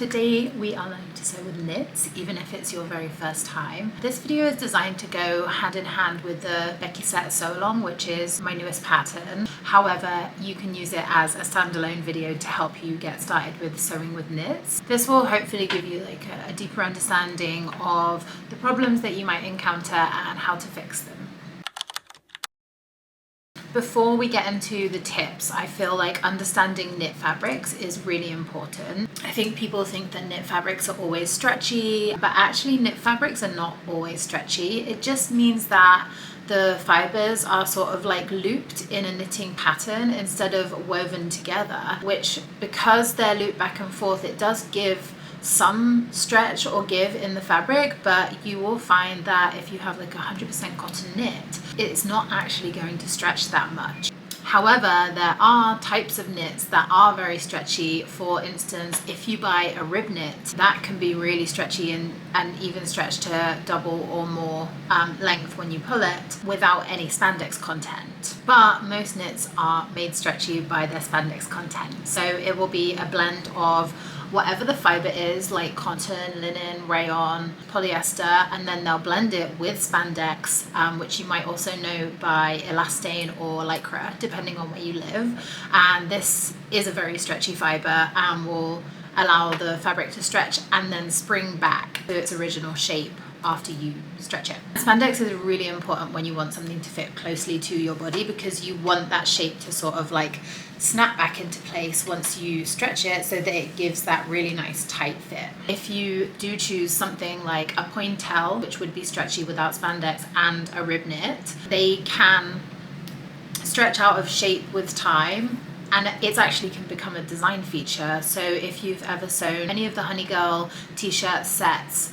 Today we are learning to sew with knits, even if it's your very first time. This video is designed to go hand in hand with the Becky Set Sew Along, which is my newest pattern. However, you can use it as a standalone video to help you get started with sewing with knits. This will hopefully give you like a deeper understanding of the problems that you might encounter and how to fix them. Before we get into the tips, I feel like understanding knit fabrics is really important. I think people think that knit fabrics are always stretchy, but actually knit fabrics are not always stretchy. It just means that the fibers are sort of like looped in a knitting pattern instead of woven together, which because they're looped back and forth, it does give some stretch or give in the fabric, but you will find that if you have like 100% cotton knit, it's not actually going to stretch that much. However, there are types of knits that are very stretchy. For instance, if you buy a rib knit, that can be really stretchy and even stretch to double or more length when you pull it without any spandex content. But most knits are made stretchy by their spandex content. So it will be a blend of whatever the fiber is, like cotton, linen, rayon, polyester, and then they'll blend it with spandex, which you might also know by elastane or lycra, depending on where you live. And this is a very stretchy fiber and will allow the fabric to stretch and then spring back to its original shape after you stretch it. Spandex is really important when you want something to fit closely to your body, because you want that shape to sort of like snap back into place once you stretch it, so that it gives that really nice tight fit. If you do choose something like a pointel, which would be stretchy without spandex, and a rib knit, they can stretch out of shape with time, and it actually can become a design feature. So if you've ever sewn any of the Honey Girl t-shirt sets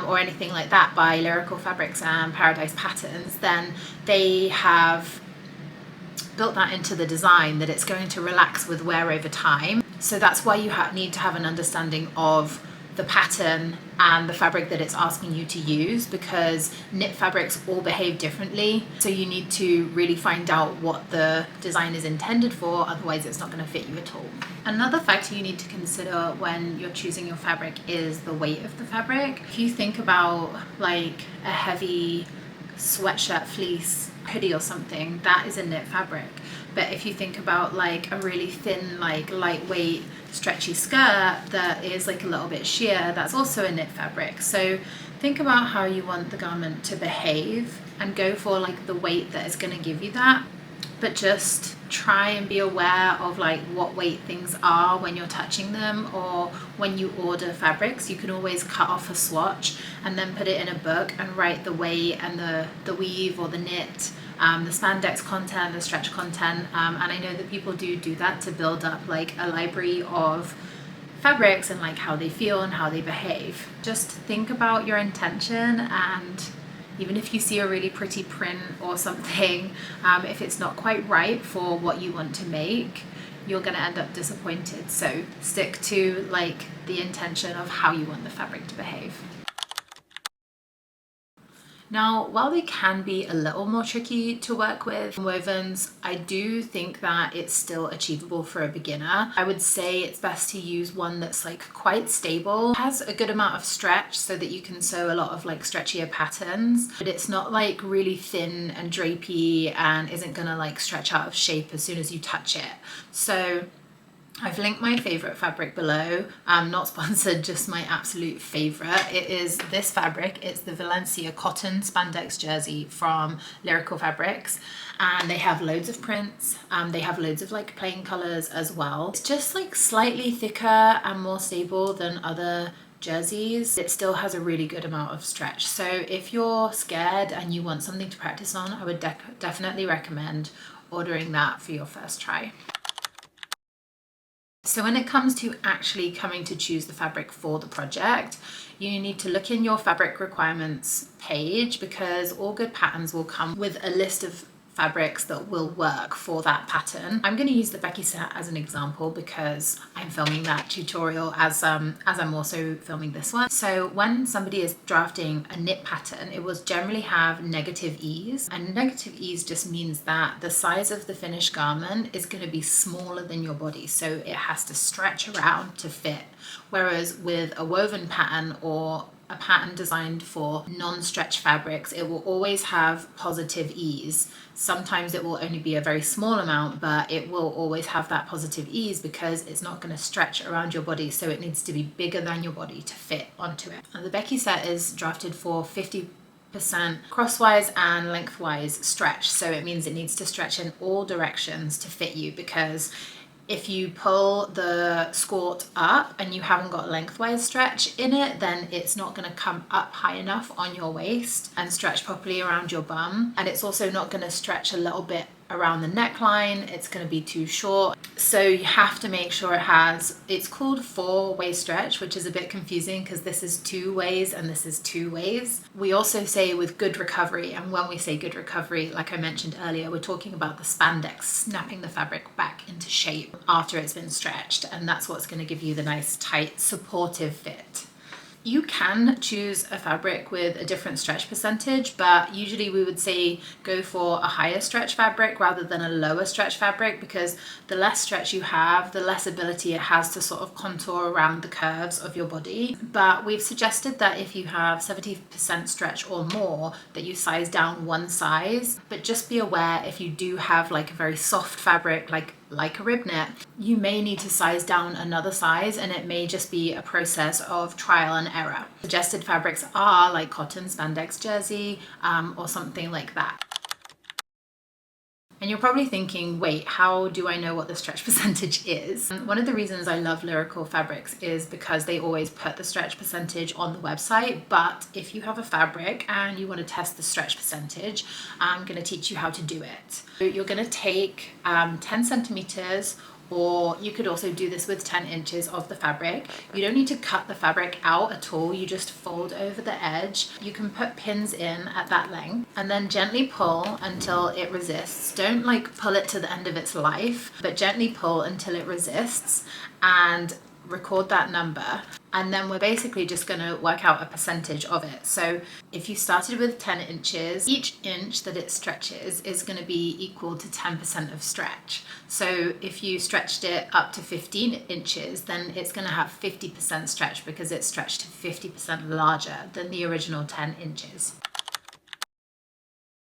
or anything like that by Lyrical Fabrics and Paradise Patterns, then they have built that into the design that it's going to relax with wear over time. So that's why you need to have an understanding of the pattern and the fabric that it's asking you to use, because knit fabrics all behave differently. So you need to really find out what the design is intended for, otherwise it's not going to fit you at all. Another factor you need to consider when you're choosing your fabric is the weight of the fabric. If you think about like a heavy sweatshirt fleece hoodie or something, that is a knit fabric. But if you think about like a really thin, like lightweight stretchy skirt that is like a little bit sheer, that's also a knit fabric. So think about how you want the garment to behave and go for like the weight that is going to give you that. But just try and be aware of like what weight things are when you're touching them, or when you order fabrics. You can always cut off a swatch and then put it in a book and write the weight and the weave or the knit, the spandex content, the stretch content, and I know that people do that to build up like a library of fabrics and like how they feel and how they behave. Just think about your intention, and even if you see a really pretty print or something, if it's not quite right for what you want to make, you're going to end up disappointed. So stick to like the intention of how you want the fabric to behave. Now, while they can be a little more tricky to work with wovens, I do think that it's still achievable for a beginner. I would say it's best to use one that's like quite stable, has a good amount of stretch so that you can sew a lot of like stretchier patterns, but it's not like really thin and drapey and isn't gonna like stretch out of shape as soon as you touch it. So I've linked my favorite fabric below. Not sponsored, just my absolute favorite. It is this fabric. It's the Valencia cotton spandex jersey from Lyrical Fabrics, and they have loads of prints. They have loads of like plain colors as well. It's just like slightly thicker and more stable than other jerseys. It still has a really good amount of stretch. So if you're scared and you want something to practice on, I would definitely recommend ordering that for your first try. So when it comes to actually coming to choose the fabric for the project, you need to look in your fabric requirements page, because all good patterns will come with a list of fabrics that will work for that pattern. I'm going to use the Becky set as an example because I'm filming that tutorial as I'm also filming this one. So when somebody is drafting a knit pattern, it will generally have negative ease, and negative ease just means that the size of the finished garment is going to be smaller than your body, so it has to stretch around to fit. Whereas with a woven pattern or a pattern designed for non-stretch fabrics, it will always have positive ease. Sometimes it will only be a very small amount, but it will always have that positive ease because it's not going to stretch around your body, so it needs to be bigger than your body to fit onto it. And the Becky set is drafted for 50% crosswise and lengthwise stretch, so it means it needs to stretch in all directions to fit you, because if you pull the skirt up and you haven't got lengthwise stretch in it, then it's not going to come up high enough on your waist and stretch properly around your bum. And it's also not going to stretch a little bit around the neckline. It's going to be too short. So you have to make sure it's called 4-way stretch, which is a bit confusing because this is 2 ways and this is 2 ways. We also say with good recovery, and when we say good recovery, like I mentioned earlier, we're talking about the spandex snapping the fabric back into shape after it's been stretched, and that's what's going to give you the nice tight supportive fit. You can choose a fabric with a different stretch percentage, but usually we would say go for a higher stretch fabric rather than a lower stretch fabric, because the less stretch you have, the less ability it has to sort of contour around the curves of your body. But we've suggested that if you have 70% stretch or more, that you size down 1 size. But just be aware, if you do have like a very soft fabric, like a rib knit, you may need to size down another size, and it may just be a process of trial and error. Suggested fabrics are like cotton, spandex, jersey, or something like that. And you're probably thinking, wait, how do I know what the stretch percentage is? One of the reasons I love Lyrical Fabrics is because they always put the stretch percentage on the website. But if you have a fabric and you want to test the stretch percentage, I'm going to teach you how to do it. So you're going to take 10 centimeters, or you could also do this with 10 inches of the fabric. You don't need to cut the fabric out at all. You just fold over the edge. You can put pins in at that length and then gently pull until it resists. Don't like pull it to the end of its life, but gently pull until it resists and record that number. And then we're basically just going to work out a percentage of it. So if you started with 10 inches, each inch that it stretches is going to be equal to 10% of stretch. So if you stretched it up to 15 inches, then it's going to have 50% stretch because it's stretched to 50% larger than the original 10 inches.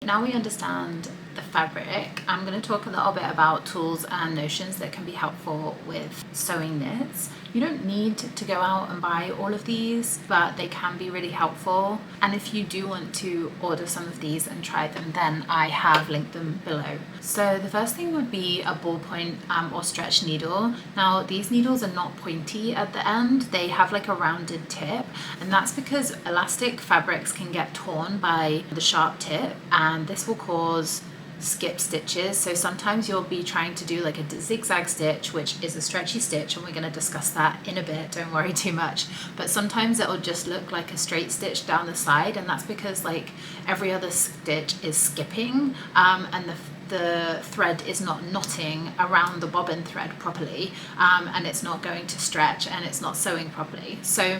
Now we understand the fabric, I'm going to talk a little bit about tools and notions that can be helpful with sewing knits. You don't need to go out and buy all of these, but they can be really helpful. And if you do want to order some of these and try them, then I have linked them below. So the first thing would be a ballpoint or stretch needle. Now these needles are not pointy at the end, they have like a rounded tip, and that's because elastic fabrics can get torn by the sharp tip, and this will cause skip stitches. So sometimes you'll be trying to do like a zigzag stitch, which is a stretchy stitch, and we're going to discuss that in a bit, don't worry too much. But sometimes it'll just look like a straight stitch down the side, and that's because like every other stitch is skipping, and the thread is not knotting around the bobbin thread properly, and it's not going to stretch, and it's not sewing properly. So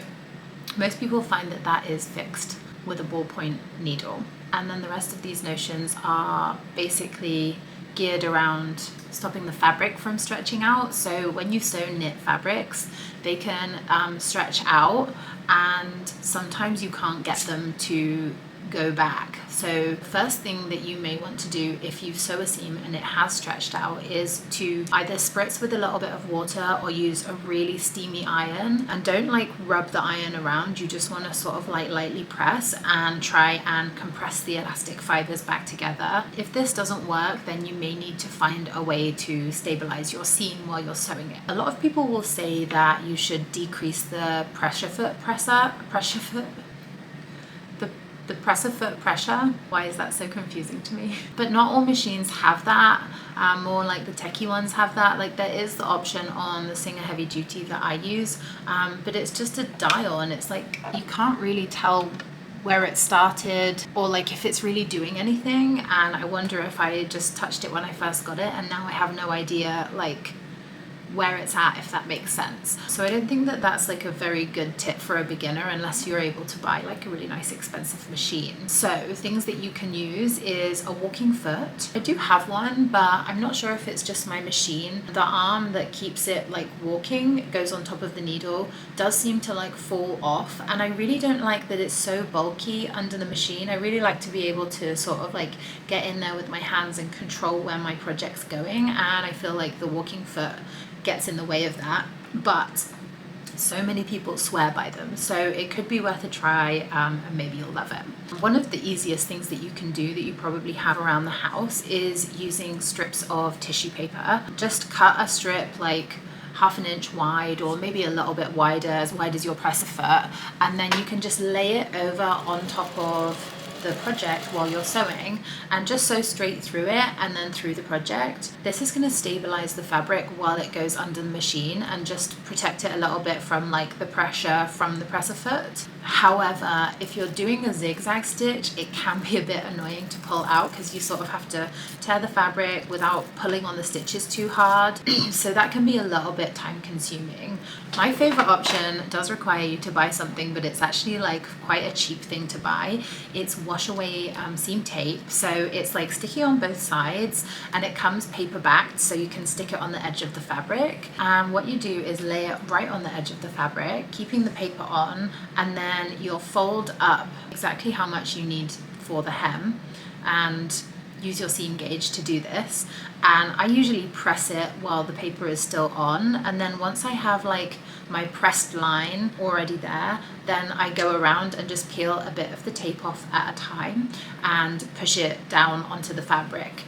most people find that that is fixed with a ballpoint needle. And then the rest of these notions are basically geared around stopping the fabric from stretching out. So when you sew knit fabrics, they can stretch out, and sometimes you can't get them to go back. So first thing that you may want to do if you sew a seam and it has stretched out is to either spritz with a little bit of water or use a really steamy iron. And don't like rub the iron around, you just want to sort of like lightly press and try and compress the elastic fibers back together. If this doesn't work, then you may need to find a way to stabilize your seam while you're sewing it. A lot of people will say that you should decrease the presser foot pressure. The presser foot pressure. Why is that so confusing to me? But not all machines have that. More like the techie ones have that. Like there is the option on the Singer Heavy Duty that I use, but it's just a dial, and it's like you can't really tell where it started, or like if it's really doing anything, and I wonder if I just touched it when I first got it and now I have no idea like where it's at, if that makes sense. So I don't think that that's like a very good tip for a beginner unless you're able to buy like a really nice expensive machine. So things that you can use is a walking foot. I do have one, but I'm not sure if it's just my machine. The arm that keeps it like walking, goes on top of the needle, does seem to like fall off, and I really don't like that it's so bulky under the machine. I really like to be able to sort of like get in there with my hands and control where my project's going, and I feel like the walking foot gets in the way of that, but so many people swear by them, so it could be worth a try, and maybe you'll love it. One of the easiest things that you can do that you probably have around the house is using strips of tissue paper. Just cut a strip like half an inch wide, or maybe a little bit wider, as wide as your presser foot, and then you can just lay it over on top of the project while you're sewing, and just sew straight through it and then through the project. This is going to stabilize the fabric while it goes under the machine and just protect it a little bit from like the pressure from the presser foot. However, if you're doing a zigzag stitch, it can be a bit annoying to pull out because you sort of have to tear the fabric without pulling on the stitches too hard. So that can be a little bit time consuming. My favorite option does require you to buy something, but it's actually like quite a cheap thing to buy. It's wash away seam tape. So it's like sticky on both sides, and it comes paper backed, so you can stick it on the edge of the fabric. And what you do is lay it right on the edge of the fabric, keeping the paper on, and then you'll fold up exactly how much you need for the hem and use your seam gauge to do this. And I usually press it while the paper is still on, and then once I have like my pressed line already there, then I go around and just peel a bit of the tape off at a time and push it down onto the fabric,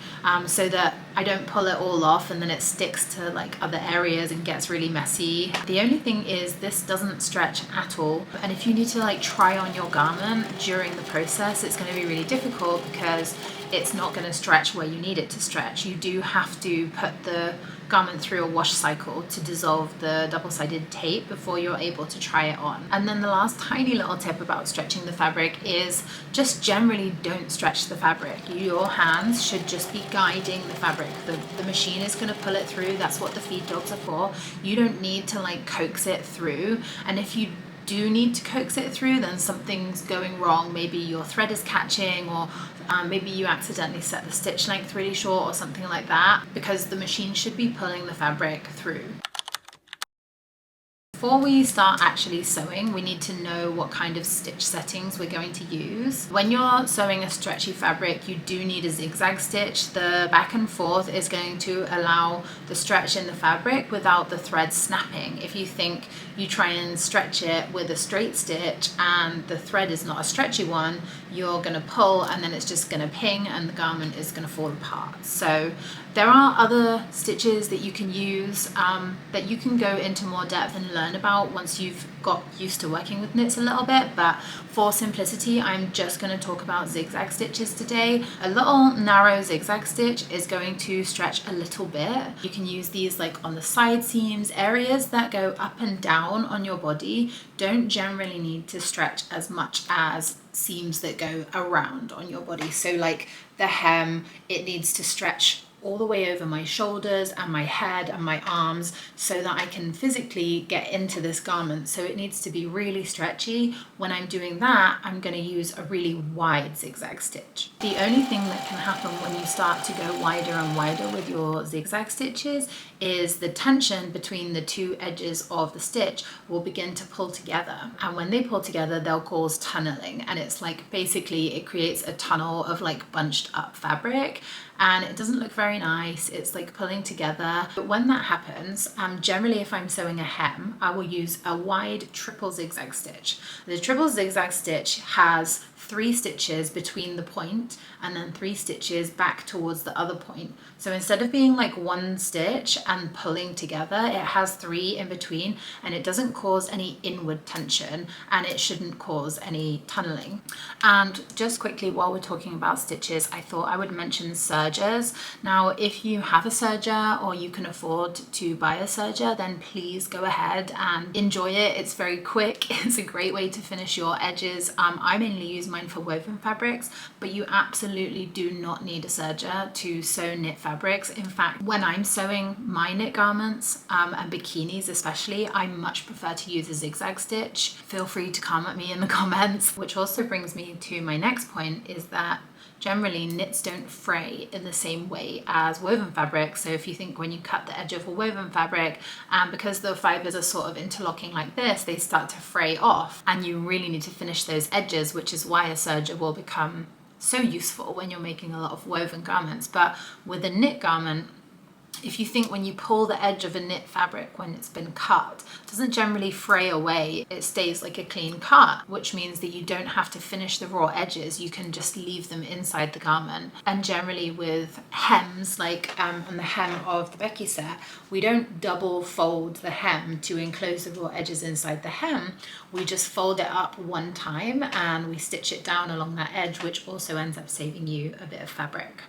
so that I don't pull it all off and then it sticks to like other areas and gets really messy. The only thing is this doesn't stretch at all, and if you need to like try on your garment during the process, it's going to be really difficult because it's not going to stretch where you need it to stretch. You do have to put the garment through a wash cycle to dissolve the double-sided tape before you're able to try it on. And then the last tiny little tip about stretching the fabric is just generally don't stretch the fabric. Your hands should just be guiding the fabric. The machine is going to pull it through. That's what the feed dogs are for. You don't need to like coax it through, and if you do need to coax it through, then something's going wrong. Maybe your thread is catching, or maybe you accidentally set the stitch length really short or something like that, because the machine should be pulling the fabric through. Before we start actually sewing, we need to know what kind of stitch settings we're going to use. When you're sewing a stretchy fabric, you do need a zigzag stitch. The back and forth is going to allow the stretch in the fabric without the thread snapping. If you think you try and stretch it with a straight stitch and the thread is not a stretchy one, you're going to pull and then it's just going to ping and the garment is going to fall apart. So there are other stitches that you can use that you can go into more depth and learn about once you've got used to working with knits a little bit, but for simplicity I'm just going to talk about zigzag stitches today. A little narrow zigzag stitch is going to stretch a little bit. You can use these like on the side seams. Areas that go up and down on your body don't generally need to stretch as much as seams that go around on your body. So like the hem, it needs to stretch all the way over my shoulders and my head and my arms so that I can physically get into this garment. So it needs to be really stretchy. When I'm doing that, I'm going to use a really wide zigzag stitch. The only thing that can happen when you start to go wider and wider with your zigzag stitches is the tension between the two edges of the stitch will begin to pull together. And when they pull together, they'll cause tunneling. And it's like basically it creates a tunnel of like bunched up fabric, and it doesn't look very nice. It's like pulling together. But when that happens, generally if I'm sewing a hem, I will use a wide triple zigzag stitch. The triple zigzag stitch has 3 stitches between the point and then 3 stitches back towards the other point. So instead of being like 1 stitch and pulling together, it has 3 in between, and it doesn't cause any inward tension and it shouldn't cause any tunneling. And just quickly, while we're talking about stitches, I thought I would mention sergers. Now Now, if you have a serger or you can afford to buy a serger, then please go ahead and enjoy it. It's very quick. It's a great way to finish your edges. I mainly use mine for woven fabrics, but you absolutely do not need a serger to sew knit fabrics. In fact, when I'm sewing my knit garments and bikinis especially, I much prefer to use a zigzag stitch. Feel free to come at me in the comments. Which also brings me to my next point, is that generally knits don't fray in the same way as woven fabric. So if you think when you cut the edge of a woven fabric, and because the fibers are sort of interlocking like this, they start to fray off, and you really need to finish those edges, which is why a serger will become so useful when you're making a lot of woven garments. But with a knit garment, if you think when you pull the edge of a knit fabric when it's been cut, it doesn't generally fray away. It stays like a clean cut, which means that you don't have to finish the raw edges. You can just leave them inside the garment. And generally with hems, like on the hem of the Becky set, we don't double fold the hem to enclose the raw edges inside the hem. We just fold it up one time and we stitch it down along that edge, which also ends up saving you a bit of fabric.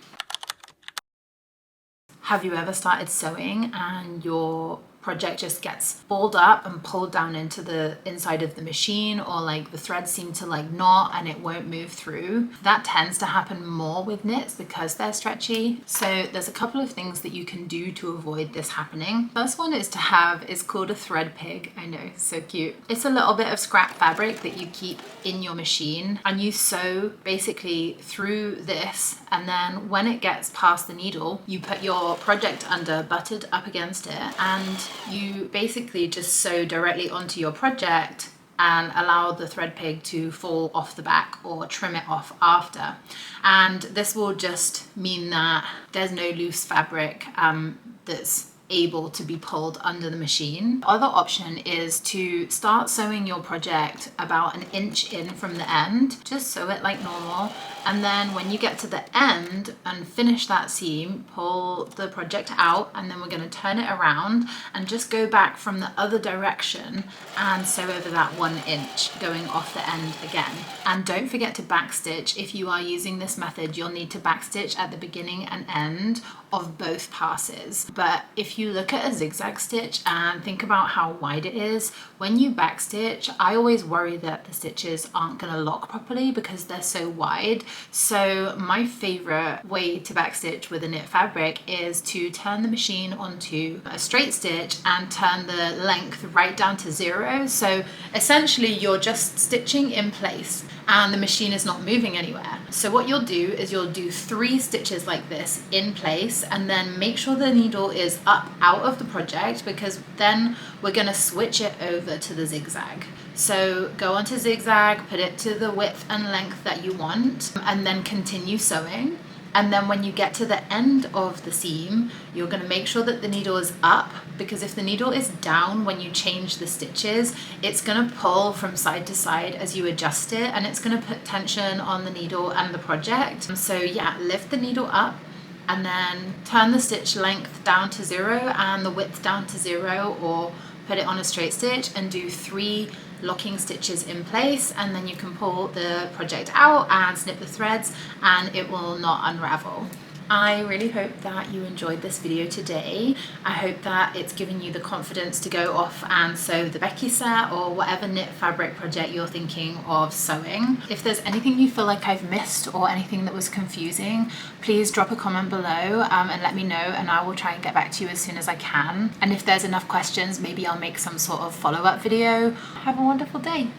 Have you ever started sewing and your project just gets balled up and pulled down into the inside of the machine, or like the threads seem to like knot and it won't move through? That tends to happen more with knits because they're stretchy. So there's a couple of things that you can do to avoid this happening. First one is to have, it's called a thread pig. I know, so cute. It's a little bit of scrap fabric that you keep in your machine and you sew basically through this, and then when it gets past the needle, you put your project under, butted up against it, and you basically just sew directly onto your project and allow the thread pig to fall off the back or trim it off after. And this will just mean that there's no loose fabric that's able to be pulled under the machine. The other option is to start sewing your project about an inch in from the end. Just sew it like normal, and then when you get to the end and finish that seam, pull the project out, and then we're going to turn it around and just go back from the other direction and sew over that 1 inch, going off the end again. And don't forget to backstitch. If you are using this method, you'll need to backstitch at the beginning and end of both passes. But if you look at a zigzag stitch and think about how wide it is, when you backstitch, I always worry that the stitches aren't going to lock properly because they're so wide. So my favorite way to backstitch with a knit fabric is to turn the machine onto a straight stitch and turn the length right down to 0. So essentially you're just stitching in place and the machine is not moving anywhere. So what you'll do is you'll do 3 stitches like this in place, and then make sure the needle is up out of the project, because then we're going to switch it over to the zigzag. So go onto zigzag, put it to the width and length that you want, and then continue sewing. And then when you get to the end of the seam, you're going to make sure that the needle is up, because if the needle is down when you change the stitches, it's going to pull from side to side as you adjust it, and it's going to put tension on the needle and the project. So yeah, lift the needle up and then turn the stitch length down to 0 and the width down to 0, or put it on a straight stitch and do 3 locking stitches in place, and then you can pull the project out and snip the threads and it will not unravel. I really hope that you enjoyed this video today. I hope that it's given you the confidence to go off and sew the Becky set or whatever knit fabric project you're thinking of sewing. If there's anything you feel like I've missed or anything that was confusing, please drop a comment below and let me know, and I will try and get back to you as soon as I can. And if there's enough questions, maybe I'll make some sort of follow-up video. Have a wonderful day.